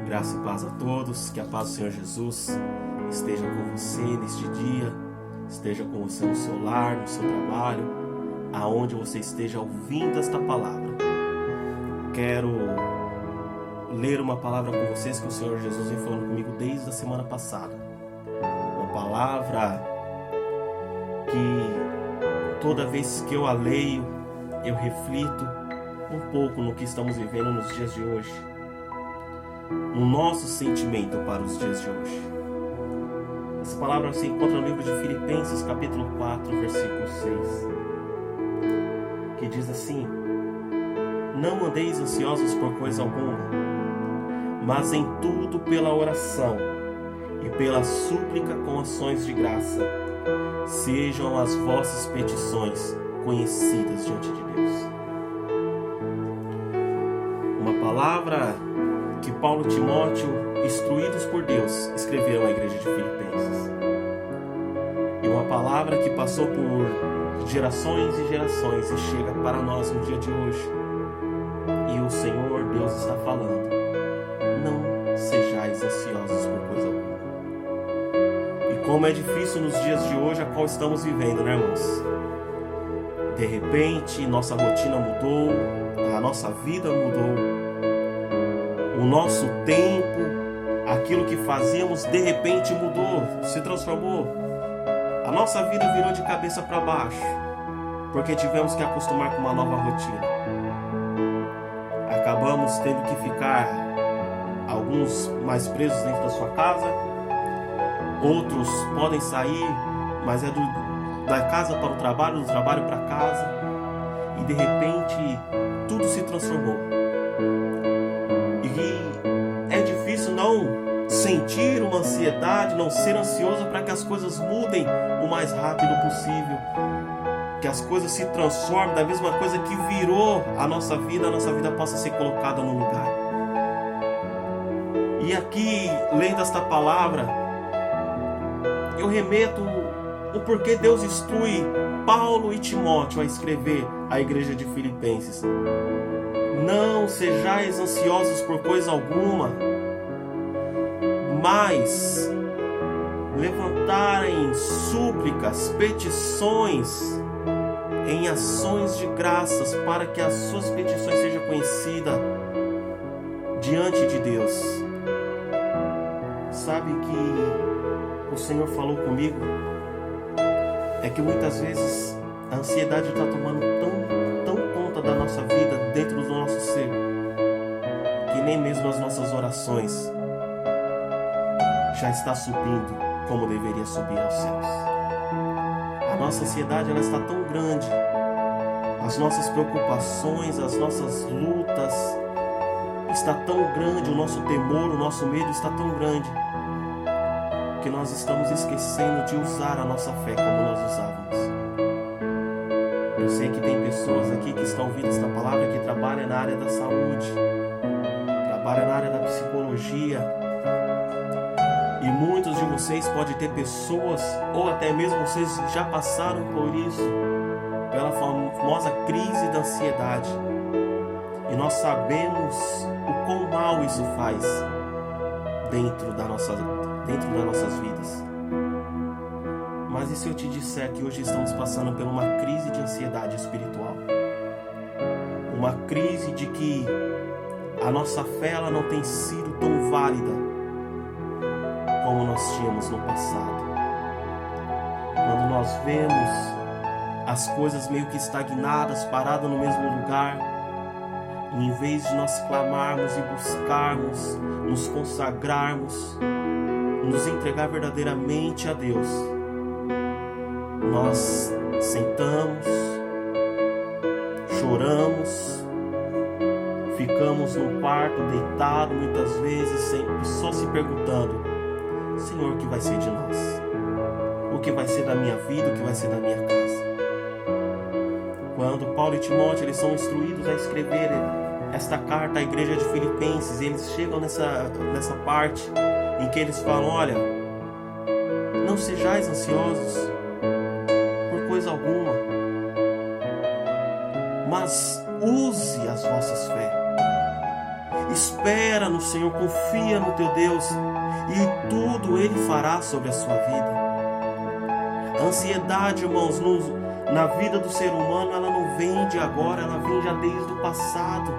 Graça e paz a todos, que a paz do Senhor Jesus esteja com você neste dia, esteja com você no seu lar, no seu trabalho, aonde você esteja ouvindo esta palavra. Quero ler uma palavra com vocês que o Senhor Jesus vem falando comigo desde a semana passada. Uma palavra que toda vez que eu a leio, eu reflito um pouco no que estamos vivendo nos dias de hoje, no nosso sentimento para os dias de hoje. Essa palavra se encontra no livro de Filipenses, capítulo 4, versículo 6, que diz assim: não andeis ansiosos por coisa alguma, mas em tudo pela oração e pela súplica com ações de graça, sejam as vossas petições conhecidas diante de Deus. Uma palavra que Paulo e Timóteo, instruídos por Deus, escreveram à igreja de Filipenses. E uma palavra que passou por gerações e gerações e chega para nós no dia de hoje. E o Senhor Deus está falando: não sejais ansiosos por coisa alguma. E como é difícil nos dias de hoje a qual estamos vivendo, né, irmãos? De repente, nossa rotina mudou, a nossa vida mudou, o nosso tempo, aquilo que fazíamos, de repente mudou, se transformou. A nossa vida virou de cabeça para baixo, porque tivemos que acostumar com uma nova rotina. Acabamos tendo que ficar, alguns mais presos dentro da sua casa, outros podem sair, mas é da casa para o trabalho, do trabalho para casa, e de repente tudo se transformou. E é difícil não sentir uma ansiedade, não ser ansioso para que as coisas mudem o mais rápido possível, que as coisas se transformem da mesma coisa que virou a nossa vida possa ser colocada no lugar. E aqui, lendo esta palavra, eu remeto o porquê Deus instrui Paulo e Timóteo a escrever à igreja de Filipenses: não sejais ansiosos por coisa alguma, mas levantarem súplicas, petições em ações de graças, para que as suas petições sejam conhecidas diante de Deus. Sabe que o Senhor falou comigo é que muitas vezes a ansiedade está tomando tão conta da nossa vida, dentro do nosso ser, que nem mesmo as nossas orações já está subindo como deveria subir aos céus. A nossa ansiedade, ela está tão grande, as nossas preocupações, as nossas lutas está tão grande, o nosso temor, o nosso medo está tão grande, que nós estamos esquecendo de usar a nossa fé como nós usávamos. Eu sei que tem pessoas aqui que estão ouvindo esta palavra que trabalham na área da saúde, trabalham na área da psicologia, e muitos de vocês podem ter pessoas, ou até mesmo vocês já passaram por isso, pela famosa crise da ansiedade. E nós sabemos o quão mal isso faz dentro das nossas vidas. Mas e se eu te disser que hoje estamos passando por uma crise de ansiedade espiritual? Uma crise de que a nossa fé, ela não tem sido tão válida como nós tínhamos no passado. Quando nós vemos as coisas meio que estagnadas, paradas no mesmo lugar, e em vez de nós clamarmos e buscarmos, nos consagrarmos, nos entregar verdadeiramente a Deus, nós sentamos, choramos, ficamos no quarto deitado muitas vezes, só se perguntando: Senhor, o que vai ser de nós? O que vai ser da minha vida? O que vai ser da minha casa? Quando Paulo e Timóteo, eles são instruídos a escrever esta carta à igreja de Filipenses, eles chegam nessa parte em que eles falam: olha, não sejais ansiosos por coisa alguma, mas use as vossas fé. Espera no Senhor, confia no teu Deus e tudo Ele fará sobre a sua vida. A ansiedade, irmãos, na vida do ser humano, ela não vem de agora, ela vem já desde o passado.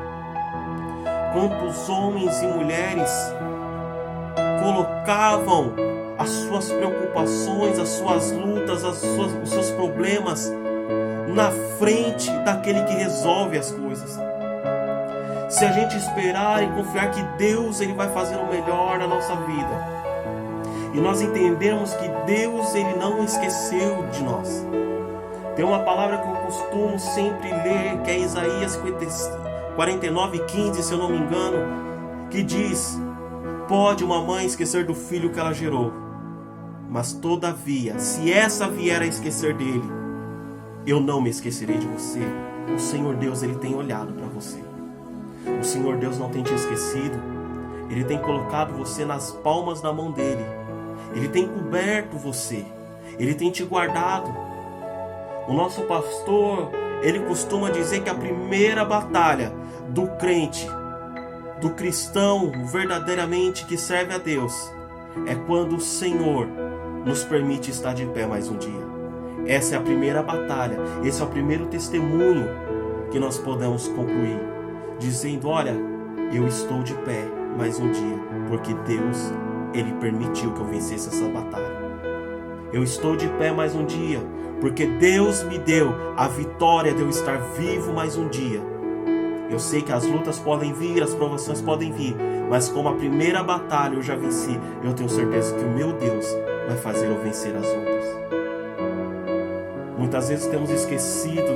Quantos homens e mulheres colocavam as suas preocupações, as suas lutas, os seus problemas na frente daquele que resolve as coisas. Se a gente esperar e confiar que Deus Ele vai fazer o melhor na nossa vida, e nós entendemos que Deus Ele não esqueceu de nós. Tem uma palavra que eu costumo sempre ler, que é Isaías 49:15, se eu não me engano, que diz: pode uma mãe esquecer do filho que ela gerou, mas todavia, se essa vier a esquecer dele, eu não me esquecerei de você. O Senhor Deus, Ele tem olhado para você. O Senhor Deus não tem te esquecido. Ele tem colocado você nas palmas da mão dele. Ele tem coberto você. Ele tem te guardado. O nosso pastor, ele costuma dizer que a primeira batalha do crente, do cristão verdadeiramente que serve a Deus, é quando o Senhor nos permite estar de pé mais um dia. Essa é a primeira batalha, esse é o primeiro testemunho que nós podemos concluir, dizendo: olha, eu estou de pé mais um dia, porque Deus, Ele permitiu que eu vencesse essa batalha. Eu estou de pé mais um dia, porque Deus me deu a vitória de eu estar vivo mais um dia. Eu sei que as lutas podem vir, as provações podem vir, mas como a primeira batalha eu já venci, eu tenho certeza que o meu Deus vai fazer eu vencer as outras. Muitas vezes temos esquecido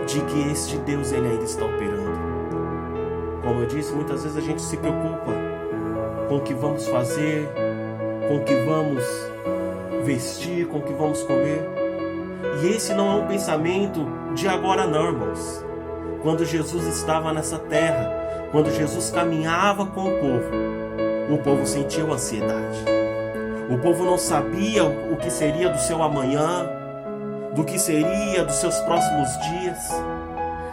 de que este Deus, Ele ainda está operando. Como eu disse, muitas vezes a gente se preocupa com o que vamos fazer, com o que vamos vestir, com o que vamos comer. E esse não é um pensamento de agora não, irmãos. Quando Jesus estava nessa terra, quando Jesus caminhava com o povo sentiu ansiedade. O povo não sabia o que seria do seu amanhã, do que seria dos seus próximos dias.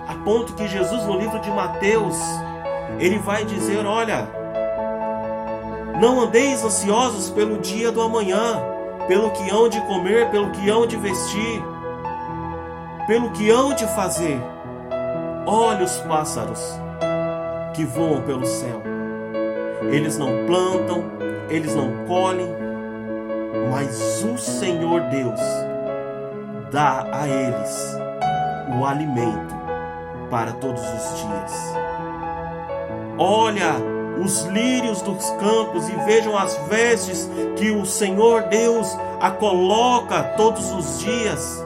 A ponto que Jesus, no livro de Mateus, Ele vai dizer: olha, não andeis ansiosos pelo dia do amanhã, pelo que hão de comer, pelo que hão de vestir, pelo que hão de fazer. Olha os pássaros que voam pelo céu. Eles não plantam, eles não colhem, mas o Senhor Deus dá a eles o alimento para todos os dias. Olha os lírios dos campos e vejam as vestes que o Senhor Deus a coloca todos os dias.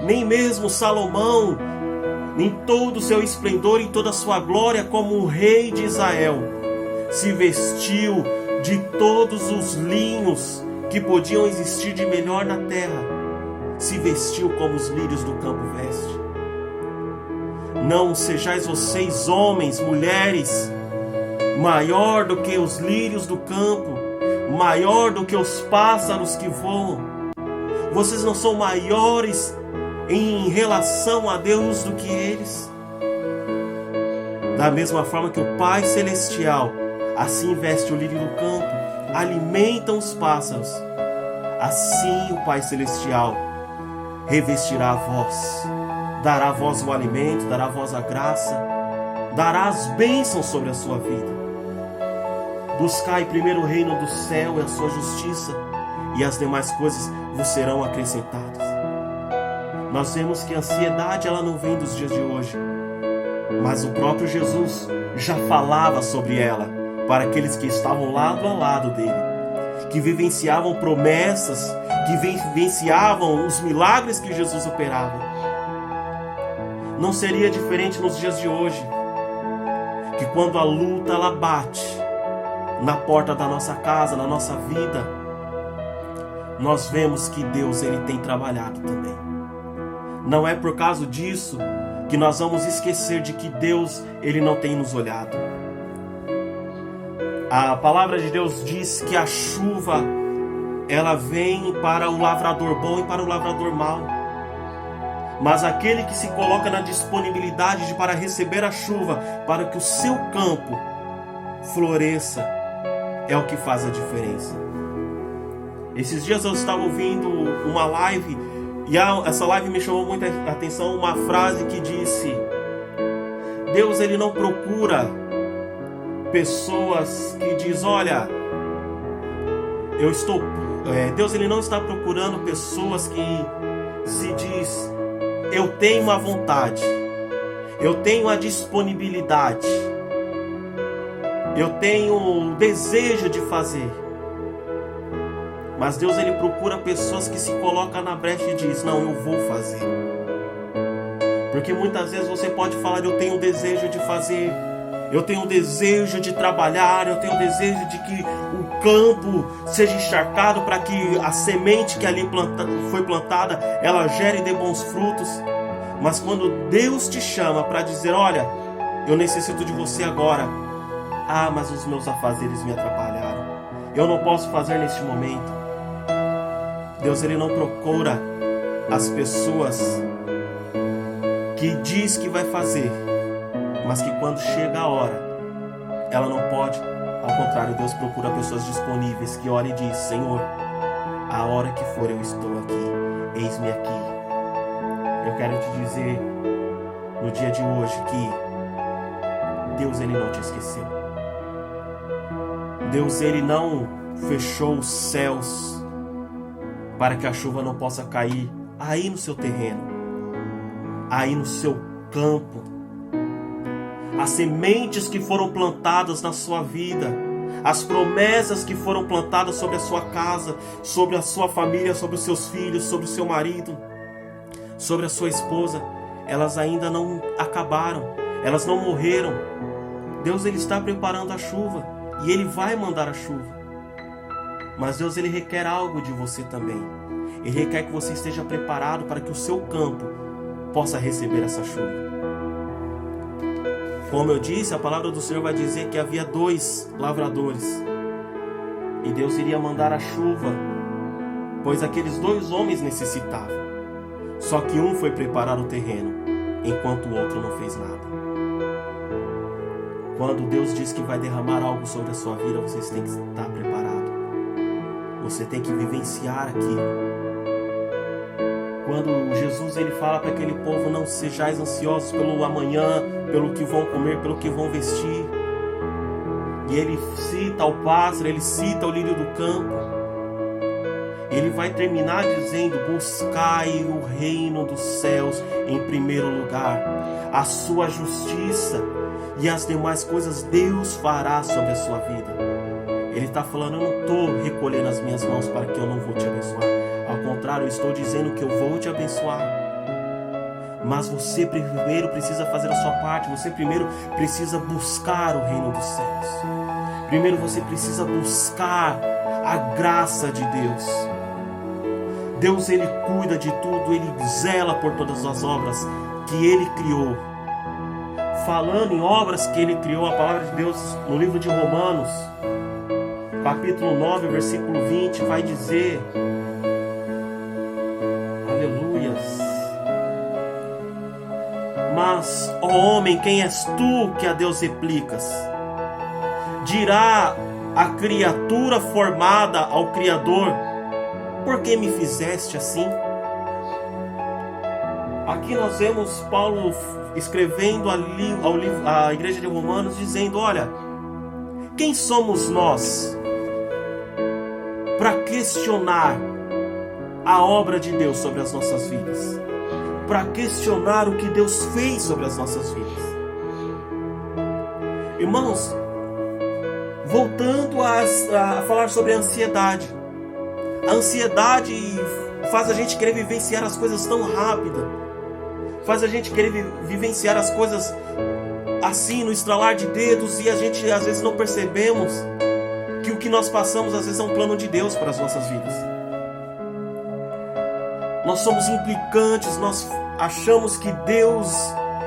Nem mesmo Salomão, em todo o seu esplendor e toda a sua glória como o rei de Israel, se vestiu de todos os linhos que podiam existir de melhor na terra. Se vestiu como os lírios do campo veste. Não sejais vocês, homens, mulheres, maior do que os lírios do campo, maior do que os pássaros que voam. Vocês não são maiores em relação a Deus do que eles? Da mesma forma que o Pai Celestial assim veste o lírio do campo, alimenta os pássaros, assim o Pai Celestial revestirá a vós, dará a vós o alimento, dará a vós a graça, dará as bênçãos sobre a sua vida. Buscai primeiro o reino do céu e a sua justiça, e as demais coisas vos serão acrescentadas. Nós vemos que a ansiedade ela não vem dos dias de hoje, mas o próprio Jesus já falava sobre ela para aqueles que estavam lado a lado dele, que vivenciavam promessas, que vivenciavam os milagres que Jesus operava. Não seria diferente nos dias de hoje, que quando a luta ela bate na porta da nossa casa, na nossa vida, nós vemos que Deus ele tem trabalhado também. Não é por causa disso que nós vamos esquecer de que Deus ele não tem nos olhado. A palavra de Deus diz que a chuva ela vem para o lavrador bom e para o lavrador mau. Mas aquele que se coloca na disponibilidade para receber a chuva, para que o seu campo floresça, é o que faz a diferença. Esses dias eu estava ouvindo uma live e essa live me chamou muita atenção, uma frase que disse: Deus, ele não procura pessoas que diz, olha, Deus, ele não está procurando pessoas que se diz, eu tenho a vontade, eu tenho a disponibilidade, eu tenho o desejo de fazer. Mas Deus, ele procura pessoas que se colocam na brecha e diz, não, eu vou fazer. Porque muitas vezes você pode falar, eu tenho o desejo de fazer, eu tenho o desejo de trabalhar, eu tenho o desejo de que o campo seja encharcado para que a semente que ali foi plantada, ela gere e dê bons frutos. Mas quando Deus te chama para dizer, olha, eu necessito de você agora. Ah, mas os meus afazeres me atrapalharam. Eu não posso fazer neste momento. Deus, ele não procura as pessoas que diz que vai fazer, mas que quando chega a hora, ela não pode. Ao contrário, Deus procura pessoas disponíveis, que ora e diz, Senhor, a hora que for eu estou aqui, eis-me aqui. Eu quero te dizer, no dia de hoje, que Deus, ele não te esqueceu. Deus, ele não fechou os céus para que a chuva não possa cair aí no seu terreno, aí no seu campo. As sementes que foram plantadas na sua vida, as promessas que foram plantadas sobre a sua casa, sobre a sua família, sobre os seus filhos, sobre o seu marido, sobre a sua esposa, elas ainda não acabaram, elas não morreram. Deus, ele está preparando a chuva e ele vai mandar a chuva. Mas Deus, ele requer algo de você também. Ele requer que você esteja preparado para que o seu campo possa receber essa chuva. Como eu disse, a palavra do Senhor vai dizer que havia 2 lavradores. E Deus iria mandar a chuva, pois aqueles 2 homens necessitavam. Só que um foi preparar o terreno, enquanto o outro não fez nada. Quando Deus diz que vai derramar algo sobre a sua vida, vocês têm que estar preparados. Você tem que vivenciar aquilo. Quando Jesus, ele fala para aquele povo, não sejais ansiosos pelo amanhã, pelo que vão comer, pelo que vão vestir. E ele cita o pássaro, ele cita o lírio do campo. Ele vai terminar dizendo, buscai o reino dos céus em primeiro lugar, a sua justiça, e as demais coisas Deus fará sobre a sua vida. Ele está falando, eu não estou recolhendo as minhas mãos para que eu não vou te abençoar. Ao contrário, eu estou dizendo que eu vou te abençoar. Mas você primeiro precisa fazer a sua parte. Você primeiro precisa buscar o reino dos céus. Primeiro você precisa buscar a graça de Deus. Deus, ele cuida de tudo. Ele zela por todas as obras que ele criou. Falando em obras que ele criou, a palavra de Deus no livro de Romanos, capítulo 9, versículo 20, vai dizer, aleluias, mas, ó homem, quem és tu que a Deus replicas? Dirá a criatura formada ao Criador, por que me fizeste assim? Aqui nós vemos Paulo escrevendo à igreja de Romanos, dizendo, olha, quem somos nós para questionar a obra de Deus sobre as nossas vidas, para questionar o que Deus fez sobre as nossas vidas? Irmãos, voltando a falar sobre a ansiedade faz a gente querer vivenciar as coisas tão rápido, faz a gente querer vivenciar as coisas assim, no estralar de dedos, e a gente às vezes não percebemos que o que nós passamos às vezes é um plano de Deus para as nossas vidas. Nós somos implicantes, nós achamos que Deus,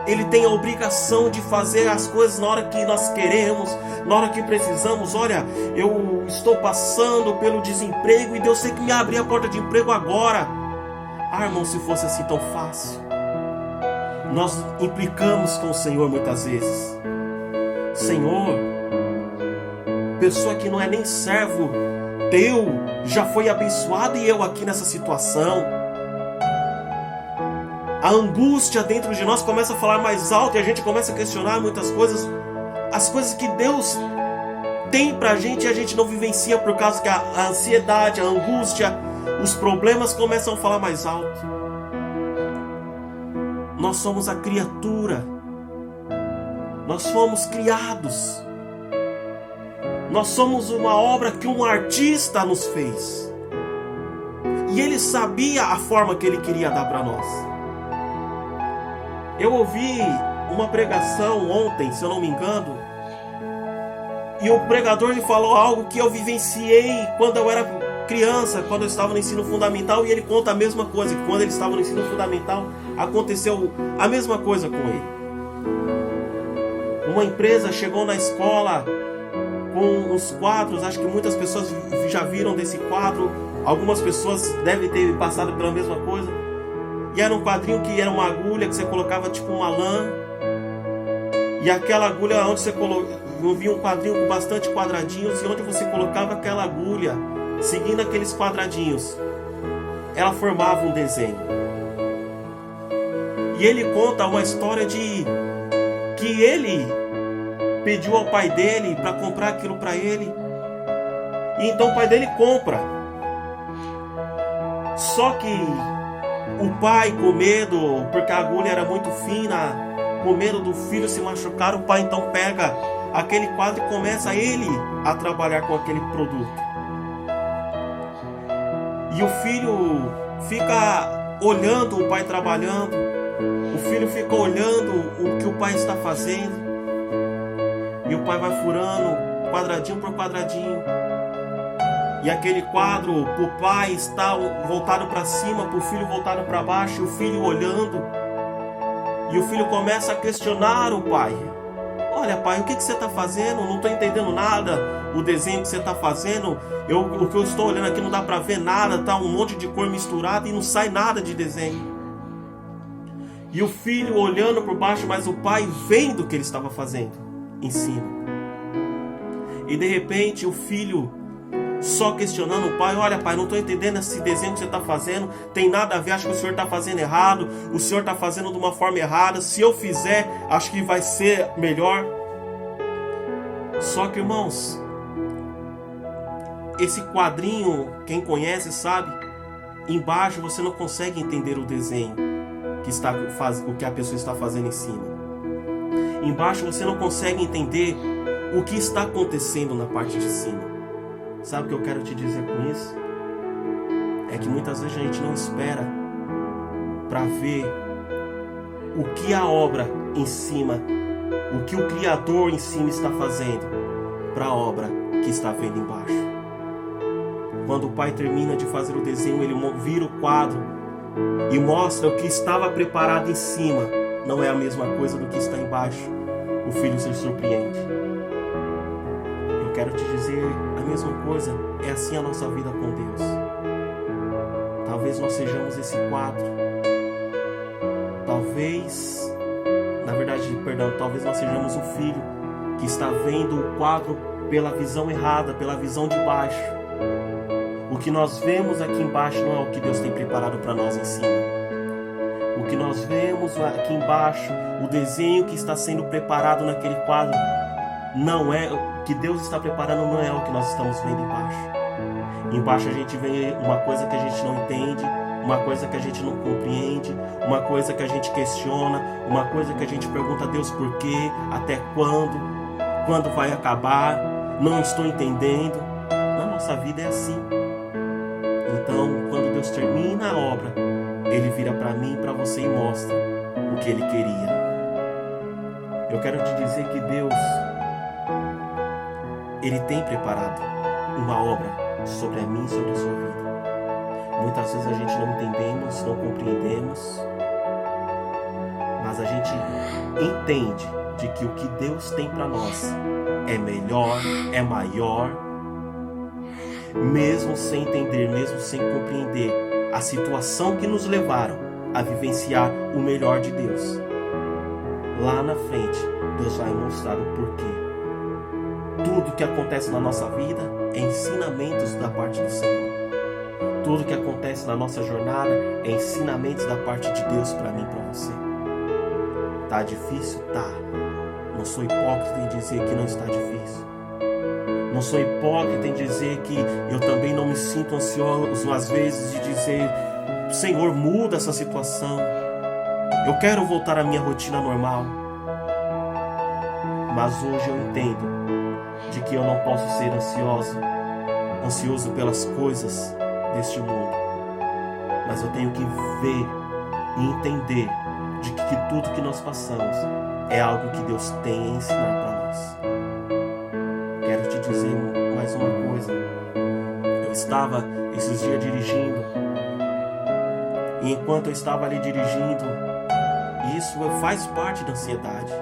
ele tem a obrigação de fazer as coisas na hora que nós queremos, na hora que precisamos. Olha, eu estou passando pelo desemprego e Deus tem que me abrir a porta de emprego agora. Ah, irmão, se fosse assim tão fácil. Nós implicamos com o Senhor muitas vezes. Senhor, pessoa que não é nem servo teu já foi abençoado e eu aqui nessa situação. A angústia dentro de nós começa a falar mais alto e a gente começa a questionar muitas coisas. As coisas que Deus tem pra gente e a gente não vivencia por causa que a ansiedade, a angústia, os problemas começam a falar mais alto. Nós somos a criatura. Nós fomos criados. Nós somos uma obra que um artista nos fez. E ele sabia a forma que ele queria dar para nós. Eu ouvi uma pregação ontem, se eu não me engano, e o pregador me falou algo que eu vivenciei quando eu era criança, quando eu estava no ensino fundamental, e ele conta a mesma coisa, que quando ele estava no ensino fundamental, aconteceu a mesma coisa com ele. Uma empresa chegou na escola com uns quadros, acho que muitas pessoas já viram desse quadro, algumas pessoas devem ter passado pela mesma coisa, e era um quadrinho que era uma agulha que você colocava tipo uma lã, e aquela agulha onde você via um quadrinho com bastante quadradinhos, e onde você colocava aquela agulha, seguindo aqueles quadradinhos, ela formava um desenho. E ele conta uma história de que ele pediu ao pai dele para comprar aquilo para ele, e então o pai dele compra. Só que o pai, com medo, porque a agulha era muito fina, com medo do filho se machucar, o pai então pega aquele quadro e começa ele a trabalhar com aquele produto. E o filho fica olhando o pai trabalhando, o filho fica olhando o que o pai está fazendo, e o pai vai furando quadradinho por quadradinho. E aquele quadro, o pai está voltado para cima, para o filho voltado para baixo, e o filho olhando. E o filho começa a questionar o pai. Olha, pai, o que você está fazendo? Não estou entendendo nada. O desenho que você está fazendo, o que eu estou olhando aqui não dá para ver nada. Tá um monte de cor misturada e não sai nada de desenho. E o filho olhando por baixo, mas o pai vendo o que ele estava fazendo em cima. E de repente o filho só questionando o pai: olha, pai, não estou entendendo esse desenho que você está fazendo, tem nada a ver, acho que o senhor está fazendo errado, o senhor está fazendo de uma forma errada, se eu fizer, acho que vai ser melhor. Só que, irmãos, esse quadrinho, quem conhece sabe, embaixo você não consegue entender o desenho o que a pessoa está fazendo em cima. Embaixo você não consegue entender o que está acontecendo na parte de cima. Sabe o que eu quero te dizer com isso? É que muitas vezes a gente não espera para ver o que a obra em cima, o que o Criador em cima está fazendo para a obra que está vendo embaixo. Quando o pai termina de fazer o desenho, ele vira o quadro e mostra o que estava preparado em cima. Não é a mesma coisa do que está embaixo. O filho se surpreende. Eu quero te dizer a mesma coisa. É assim a nossa vida com Deus. Talvez nós sejamos esse quadro. Talvez nós sejamos o filho que está vendo o quadro pela visão errada, pela visão de baixo. O que nós vemos aqui embaixo não é o que Deus tem preparado para nós em cima. O que nós vemos aqui embaixo, o desenho que está sendo preparado naquele quadro, não é o que Deus está preparando, não é o que nós estamos vendo embaixo. Embaixo a gente vê uma coisa que a gente não entende, uma coisa que a gente não compreende, uma coisa que a gente questiona, uma coisa que a gente pergunta a Deus por quê, até quando vai acabar, não estou entendendo. Na nossa vida é assim. Então, quando Deus termina a obra, Ele vira para mim e para você e mostra o que Ele queria. Eu quero te dizer que Deus, Ele tem preparado uma obra sobre a mim e sobre a sua vida. Muitas vezes a gente não entendemos, não compreendemos, mas a gente entende de que o que Deus tem para nós é melhor, é maior, mesmo sem entender, mesmo sem compreender a situação que nos levaram a vivenciar o melhor de Deus. Lá na frente, Deus vai mostrar o porquê. tudo que acontece na nossa vida é ensinamentos da parte do Senhor. Tudo que acontece na nossa jornada é ensinamentos da parte de Deus para mim e para você. Tá difícil? Tá. Não sou hipócrita em dizer que não está difícil. Não sou hipócrita em dizer que eu também não me sinto ansioso às vezes de dizer: Senhor, muda essa situação. Eu quero voltar à minha rotina normal. Mas hoje eu entendo de que eu não posso ser ansioso pelas coisas deste mundo. Mas eu tenho que ver e entender de que tudo que nós passamos é algo que Deus tem a ensinar para nós. Quero te dizer mais uma coisa. Eu estava esses dias dirigindo, e enquanto eu estava ali dirigindo, isso faz parte da ansiedade.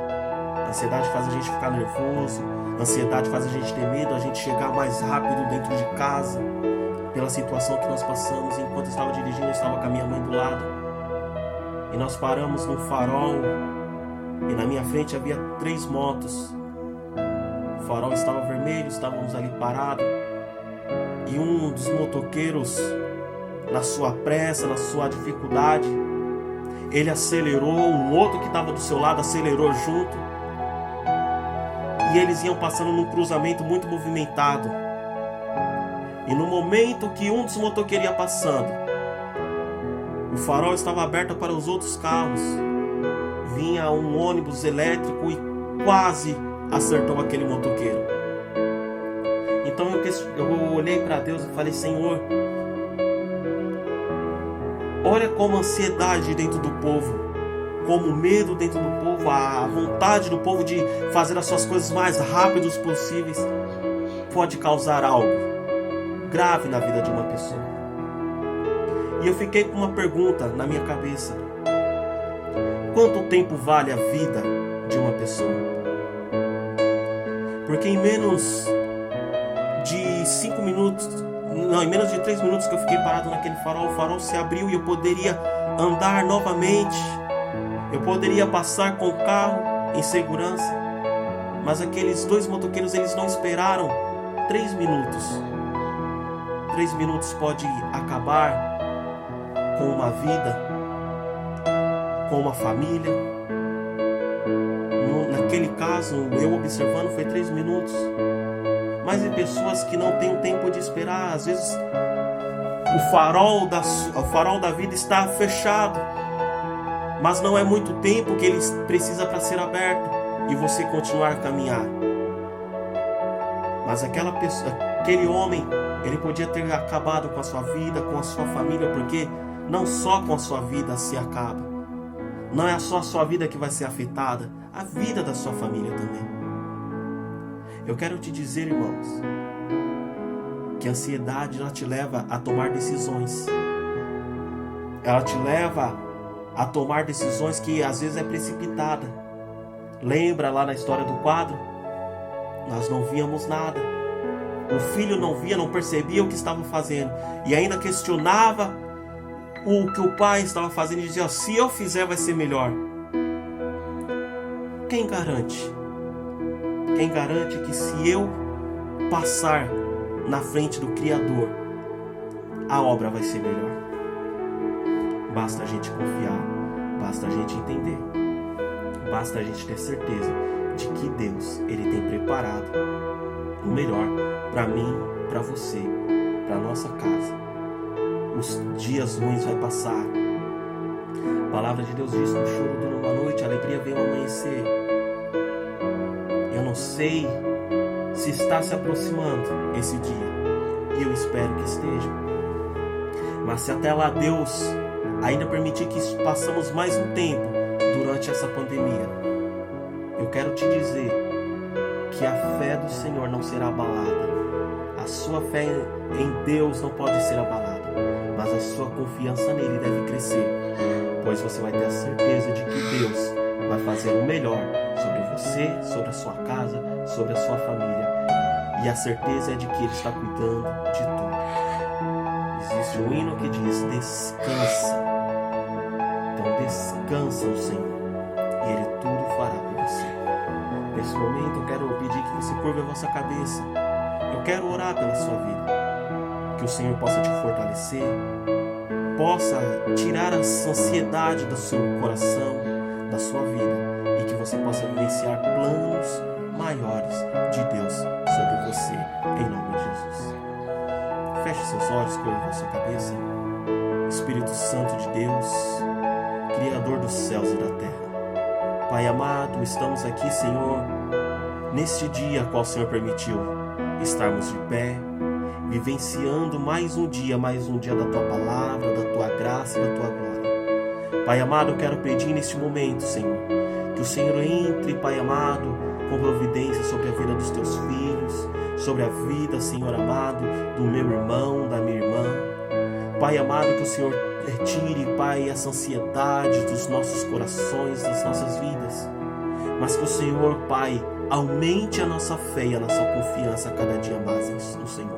A ansiedade faz a gente ficar nervoso, a ansiedade faz a gente ter medo, a gente chegar mais rápido dentro de casa, pela situação que nós passamos. Enquanto eu estava dirigindo, eu estava com a minha mãe do lado, e nós paramos num farol, e na minha frente havia 3 motos. O farol estava vermelho, estávamos ali parados, e um dos motoqueiros, na sua pressa, na sua dificuldade, ele acelerou, um outro que estava do seu lado acelerou junto, e eles iam passando num cruzamento muito movimentado. E no momento que um dos motoqueiros ia passando, o farol estava aberto para os outros carros. Vinha um ônibus elétrico e quase acertou aquele motoqueiro. Então eu olhei para Deus e falei: Senhor, olha como a ansiedade dentro do povo, como o medo dentro do povo, a vontade do povo de fazer as suas coisas mais rápidas possíveis pode causar algo grave na vida de uma pessoa. E eu fiquei com uma pergunta na minha cabeça: quanto tempo vale a vida de uma pessoa? Porque em menos de 5 minutos, não, em menos de 3 minutos que eu fiquei parado naquele farol, o farol se abriu e eu poderia andar novamente. Eu poderia passar com o carro em segurança. Mas aqueles 2 motoqueiros, eles não esperaram 3 minutos. 3 minutos pode acabar com uma vida, com uma família. Naquele caso, eu observando, foi 3 minutos. Mas em pessoas que não têm o tempo de esperar, às vezes o farol da vida está fechado, mas não é muito tempo que ele precisa para ser aberto e você continuar a caminhar. Mas aquele homem, ele podia ter acabado com a sua vida, com a sua família, porque não só com a sua vida se acaba. Não é só a sua vida que vai ser afetada, a vida da sua família também. Eu quero te dizer, irmãos, que a ansiedade, ela te leva a tomar decisões. Ela te leva a tomar decisões que às vezes é precipitada. Lembra lá na história do quadro? Nós não víamos nada. O filho não via, não percebia o que estava fazendo, e ainda questionava o que o pai estava fazendo e dizia: se eu fizer vai ser melhor. Quem garante? Quem garante que se eu passar na frente do Criador, a obra vai ser melhor? Basta a gente confiar, basta a gente entender, basta a gente ter certeza de que Deus, Ele tem preparado o melhor para mim, para você, para nossa casa. Os dias ruins vai passar. A palavra de Deus diz que o choro dura uma noite, a alegria vem ao amanhecer. Eu não sei se está se aproximando esse dia, e eu espero que esteja. Mas se até lá Deus ainda permitir que passamos mais um tempo durante essa pandemia, eu quero te dizer que a fé do Senhor não será abalada. A sua fé em Deus não pode ser abalada, mas a sua confiança nele deve crescer, pois você vai ter a certeza de que Deus vai fazer o melhor sobre você, sobre a sua casa, sobre a sua família, e a certeza é de que Ele está cuidando de tudo. Existe um hino que diz: descansa. Então descansa no Senhor, e Ele tudo fará por você. nesse momento, eu quero pedir que você curva a vossa cabeça. Eu quero orar pela sua vida. Que o Senhor possa te fortalecer, possa tirar a ansiedade do seu coração, da sua vida, e que você possa vivenciar planos maiores de Deus sobre você, em nome de Jesus. Feche seus olhos, curva a sua cabeça. Espírito Santo de Deus, Criador dos céus e da terra, Pai amado, estamos aqui, Senhor, neste dia qual o Senhor permitiu estarmos de pé, vivenciando mais um dia da Tua Palavra, da Tua graça e da Tua glória. Pai amado, eu quero pedir neste momento, Senhor, que o Senhor entre, Pai amado, com providência sobre a vida dos Teus filhos, sobre a vida, Senhor amado, do meu irmão, da minha irmã. Pai amado, que o Senhor retire, Pai, essa ansiedade dos nossos corações, das nossas vidas, mas que o Senhor, Pai, aumente a nossa fé e a nossa confiança a cada dia mais no Senhor.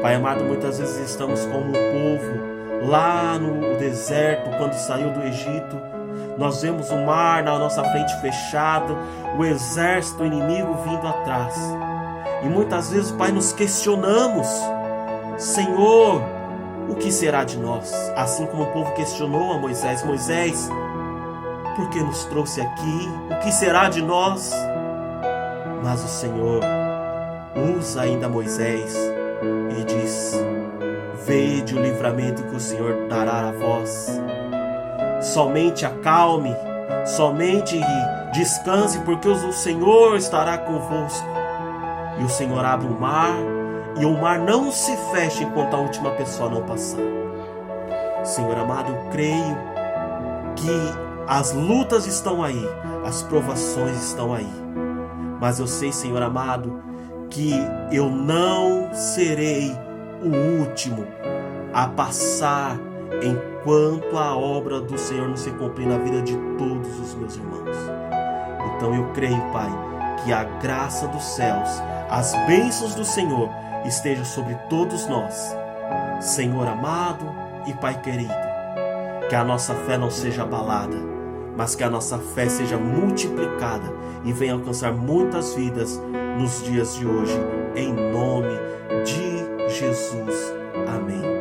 Pai amado, muitas vezes estamos como o povo lá no deserto, quando saiu do Egito. Nós vemos o mar na nossa frente fechado, o exército inimigo vindo atrás. E muitas vezes, Pai, nos questionamos: Senhor, o que será de nós? Assim como o povo questionou a Moisés: Moisés, por que nos trouxe aqui? O que será de nós? Mas o Senhor usa ainda Moisés e diz: vede o livramento que o Senhor dará a vós. Somente acalme, somente descanse, porque o Senhor estará convosco. E o Senhor abre o mar, e o mar não se fecha enquanto a última pessoa não passar. Senhor amado, eu creio que as lutas estão aí, as provações estão aí. Mas eu sei, Senhor amado, que eu não serei o último a passar enquanto a obra do Senhor não se cumprir na vida de todos os meus irmãos. Então eu creio, Pai, que a graça dos céus, as bênçãos do Senhor esteja sobre todos nós. Senhor amado e Pai querido, que a nossa fé não seja abalada, mas que a nossa fé seja multiplicada e venha alcançar muitas vidas nos dias de hoje, em nome de Jesus. Amém.